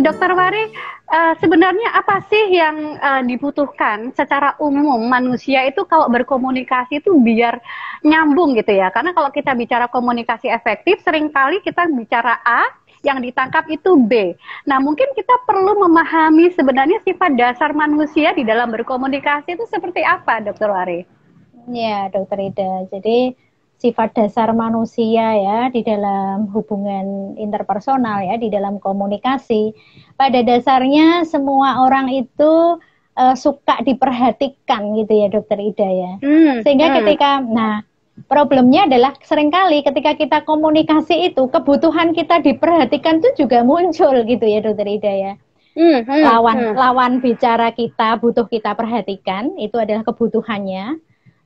Dokter Wari, sebenarnya apa sih yang dibutuhkan secara umum manusia itu kalau berkomunikasi itu biar nyambung gitu ya? Karena kalau kita bicara komunikasi efektif, seringkali kita bicara A, yang ditangkap itu B. Nah, mungkin kita perlu memahami sebenarnya sifat dasar manusia di dalam berkomunikasi itu seperti apa, Dokter Wari? Ya, Dokter Ida. Jadi sifat dasar manusia ya di dalam hubungan interpersonal ya, di dalam komunikasi. Pada dasarnya semua orang itu suka diperhatikan gitu ya, Dokter Ida ya. Sehingga nah problemnya adalah seringkali ketika kita komunikasi itu kebutuhan kita diperhatikan itu juga muncul gitu ya, Dokter Ida ya. Lawan bicara kita butuh kita perhatikan, itu adalah kebutuhannya.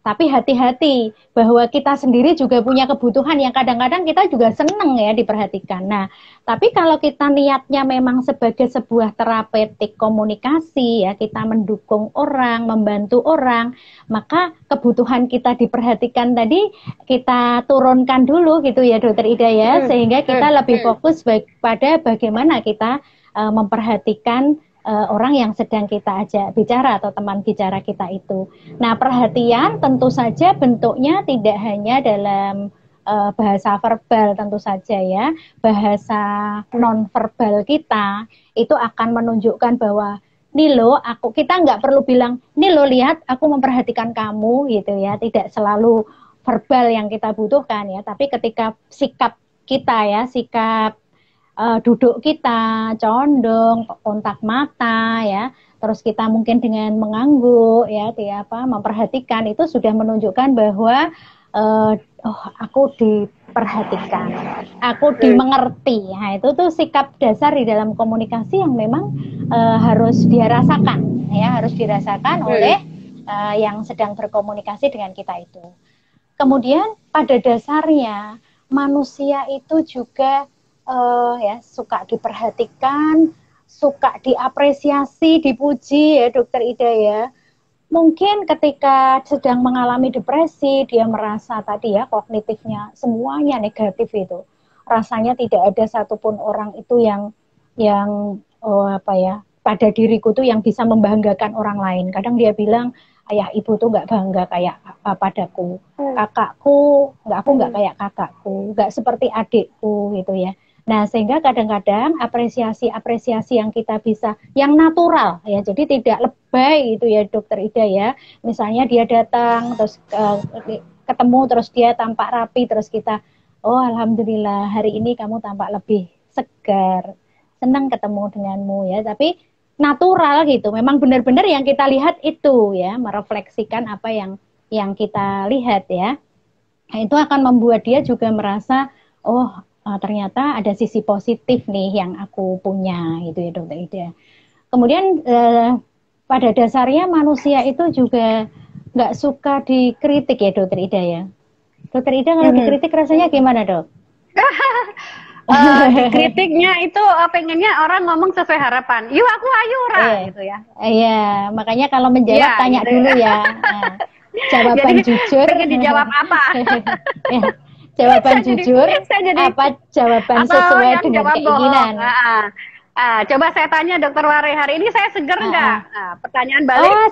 Tapi hati-hati bahwa kita sendiri juga punya kebutuhan yang kadang-kadang kita juga seneng ya diperhatikan. Nah, tapi kalau kita niatnya memang sebagai sebuah terapeutik komunikasi ya, kita mendukung orang, membantu orang, maka kebutuhan kita diperhatikan tadi kita turunkan dulu gitu ya, Dokter Ida ya, sehingga kita lebih fokus pada bagaimana kita memperhatikan orang yang sedang kita ajak bicara atau teman bicara kita itu. Nah, perhatian tentu saja bentuknya tidak hanya dalam bahasa verbal tentu saja ya. Bahasa non-verbal kita itu akan menunjukkan bahwa nih lo, kita nggak perlu bilang, nih lo lihat aku memperhatikan kamu gitu ya. Tidak selalu verbal yang kita butuhkan ya, tapi ketika sikap kita ya, sikap duduk kita, condong, kontak mata ya, terus kita mungkin dengan mengangguk ya, memperhatikan itu sudah menunjukkan bahwa oh aku diperhatikan, aku dimengerti. Nah, itu tuh sikap dasar di dalam komunikasi yang memang harus dia rasakan ya, harus dirasakan oleh yang sedang berkomunikasi dengan kita itu. Kemudian pada dasarnya manusia itu juga ya suka diperhatikan, suka diapresiasi, dipuji ya, Dokter Ida ya. Mungkin ketika sedang mengalami depresi, dia merasa tadi ya kognitifnya semuanya negatif itu. Rasanya tidak ada satupun orang itu yang pada diriku tuh yang bisa membanggakan orang lain. Kadang dia bilang, ayah ibu tuh nggak bangga kayak padaku, kakakku aku nggak kayak kakakku, nggak seperti adikku gitu ya. Nah, sehingga kadang-kadang apresiasi yang kita bisa, yang natural ya, jadi tidak lebay itu ya, Dokter Ida ya. Misalnya dia datang terus ketemu terus dia tampak rapi, terus kita, oh alhamdulillah hari ini kamu tampak lebih segar, senang ketemu denganmu ya. Tapi natural gitu, memang benar-benar yang kita lihat itu ya, merefleksikan apa yang kita lihat ya. Nah, itu akan membuat dia juga merasa, oh ternyata ada sisi positif nih yang aku punya gitu ya, Dokter Ida. Kemudian pada dasarnya manusia itu juga nggak suka dikritik ya, Dokter Ida ya. Dokter Ida kalau dikritik rasanya gimana, Dok? Kritiknya itu pengennya orang ngomong sesuai harapan. Yuk aku ayu gitu ya. Iya, makanya kalau menjawab tanya gitu dulu ya. Nah, jawaban jadi, jujur. Pengen dijawab apa? Ya. Jawaban jujur, apa jawaban sesuai dengan keinginan? Coba saya tanya Dokter Wari, hari ini saya seger nggak? Pertanyaan balik. Oh,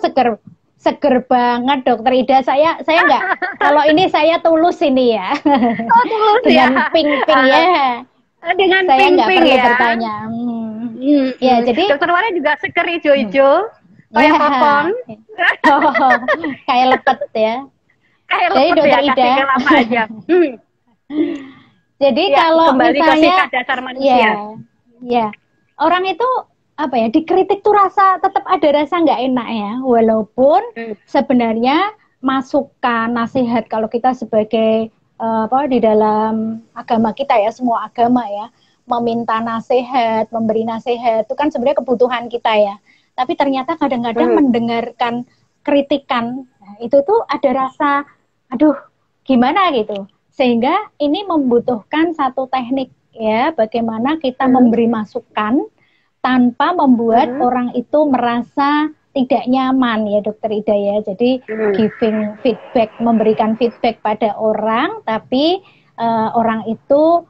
seger banget, Dokter Ida. Saya nggak. Kalau ini saya tulus ini ya. Oh, tulus dengan ping-ping ya. Dengan saya nggak perlu ya. bertanya. Ya, jadi Dokter Wari juga seger hijau-hijau, kayak popon. Kayak lepet ya. Kayak lepet ya, kasih lama aja. Jadi ya, kalau misalnya ke dasar manusia. Ya, orang itu apa ya, dikritik tuh tetap ada rasa nggak enak ya, walaupun sebenarnya masukan, nasihat kalau kita sebagai di dalam agama kita ya, semua agama ya, meminta nasihat, memberi nasihat itu kan sebenarnya kebutuhan kita ya. Tapi ternyata kadang-kadang mendengarkan kritikan itu tuh ada rasa, aduh gimana gitu. Sehingga ini membutuhkan satu teknik ya, bagaimana kita memberi masukan tanpa membuat orang itu merasa tidak nyaman ya Dokter Ida ya. Jadi giving feedback, memberikan feedback pada orang, tapi orang itu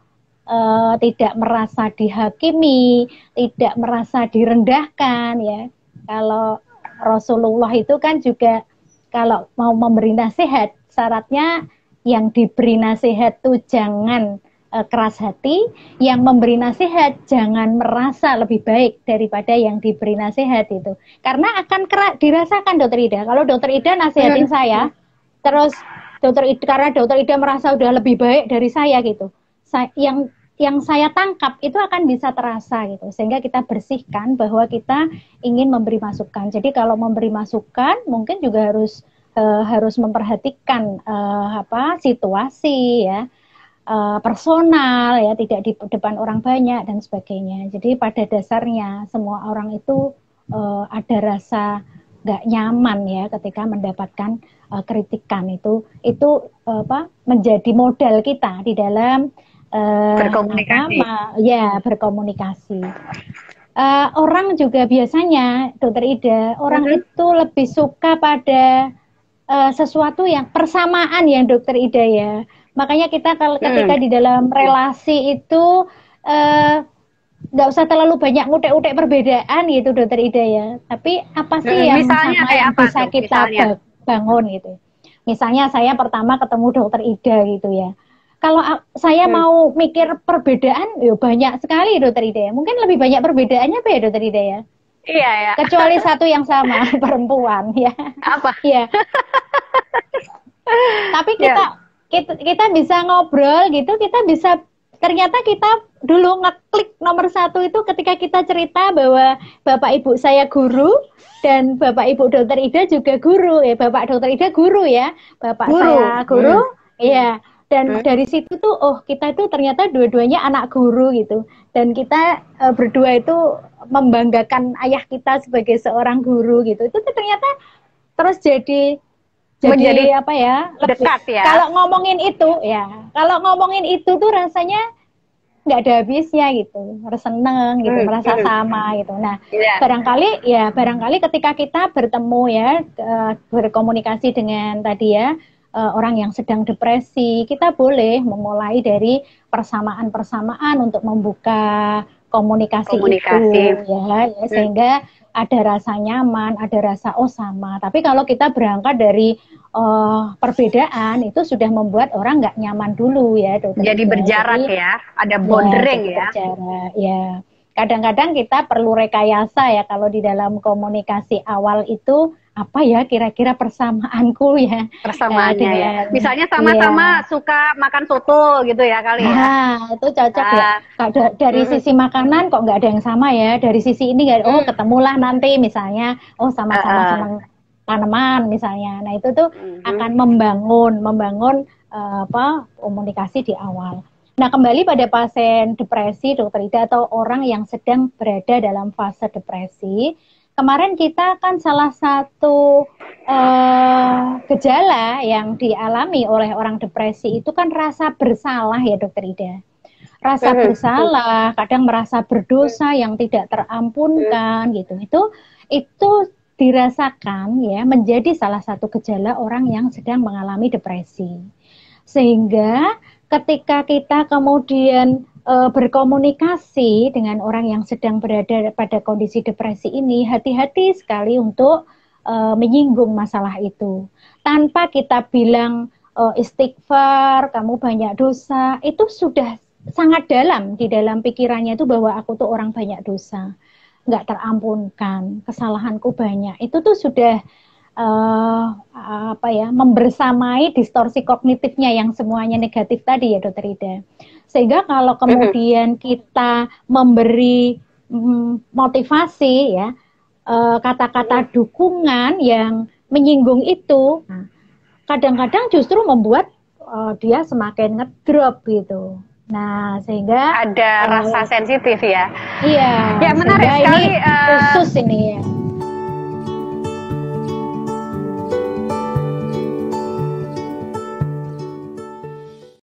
tidak merasa dihakimi, tidak merasa direndahkan ya. Kalau Rasulullah itu kan juga kalau mau memberi nasihat, syaratnya yang diberi nasihat tuh jangan keras hati, yang memberi nasihat jangan merasa lebih baik daripada yang diberi nasihat itu. Karena akan dirasakan Dokter Ida. Kalau Dokter Ida nasihatin saya, terus karena Dokter Ida merasa udah lebih baik dari saya gitu. Yang saya tangkap itu akan bisa terasa gitu. Sehingga kita bersihkan bahwa kita ingin memberi masukan. Jadi kalau memberi masukan mungkin juga harus memperhatikan situasi ya. Personal ya, tidak di depan orang banyak dan sebagainya. Jadi pada dasarnya semua orang itu ada rasa nggak nyaman ya ketika mendapatkan kritikan itu menjadi modal kita di dalam berkomunikasi. Berkomunikasi. Orang juga biasanya Dokter Ida, orang itu lebih suka pada sesuatu yang persamaan ya Dokter Ida ya. Makanya kita ketika di dalam relasi itu nggak usah terlalu banyak ngutek-ngutek perbedaan gitu Dokter Ida ya. Tapi apa sih yang misalnya sama kayak yang apa bisa tuh, kita bangun gitu. Misalnya saya pertama ketemu Dokter Ida gitu ya. Kalau saya mau mikir perbedaan, ya banyak sekali Dokter Ida ya. Mungkin lebih banyak perbedaannya apa ya Dokter Ida ya? Iya ya. Kecuali satu yang sama, perempuan ya. Apa? Ya. Tapi kita bisa ngobrol gitu, ternyata kita dulu ngeklik nomor satu itu ketika kita cerita bahwa Bapak Ibu saya guru dan Bapak Ibu Dokter Ida juga guru ya, Bapak Dokter Ida guru ya, Bapak saya guru, iya. Dan dari situ tuh, kita itu ternyata dua-duanya anak guru gitu, dan kita berdua itu membanggakan ayah kita sebagai seorang guru gitu. Itu tuh ternyata terus jadi apa ya, dekat ya. Kalau ngomongin itu tuh rasanya nggak ada habisnya gitu, seneng gitu, merasa sama gitu. Nah, barangkali ketika kita bertemu ya, berkomunikasi dengan tadi ya orang yang sedang depresi, kita boleh memulai dari persamaan-persamaan untuk membuka komunikasi. Itu ya, sehingga ada rasa nyaman, ada rasa sama. Tapi kalau kita berangkat dari perbedaan, itu sudah membuat orang nggak nyaman dulu ya Dokter. Jadi berjarak ya, ada boundary ya. Berjarak, ya. Kadang-kadang kita perlu rekayasa ya kalau di dalam komunikasi awal itu apa ya kira-kira persamaanku ya. Persamaannya ya. Misalnya sama-sama suka makan soto gitu ya kali ya. Nah, itu cocok ya. Dari sisi makanan kok nggak ada yang sama ya. Dari sisi ini nggak, ketemulah nanti misalnya, sama-sama senang tanaman misalnya. Nah, itu tuh akan membangun komunikasi di awal. Nah, kembali pada pasien depresi Dokter Ida atau orang yang sedang berada dalam fase depresi. Kemarin kita kan salah satu gejala yang dialami oleh orang depresi itu kan rasa bersalah ya Dokter Ida. Rasa bersalah, kadang merasa berdosa yang tidak terampunkan gitu. Itu dirasakan ya menjadi salah satu gejala orang yang sedang mengalami depresi. Sehingga ketika kita kemudian berkomunikasi dengan orang yang sedang berada pada kondisi depresi ini, hati-hati sekali untuk menyinggung masalah itu. Tanpa kita bilang istighfar, kamu banyak dosa, itu sudah sangat dalam di dalam pikirannya itu bahwa aku tuh orang banyak dosa, nggak terampunkan, kesalahanku banyak. Itu tuh sudah membersamai distorsi kognitifnya yang semuanya negatif tadi ya Dokter Ida. Sehingga kalau kemudian kita memberi motivasi ya, kata-kata dukungan yang menyinggung itu, kadang-kadang justru membuat dia semakin ngedrop gitu. Nah, sehingga ada rasa sensitif ya. Iya. Ya menarik sekali. Ini khusus ini ya.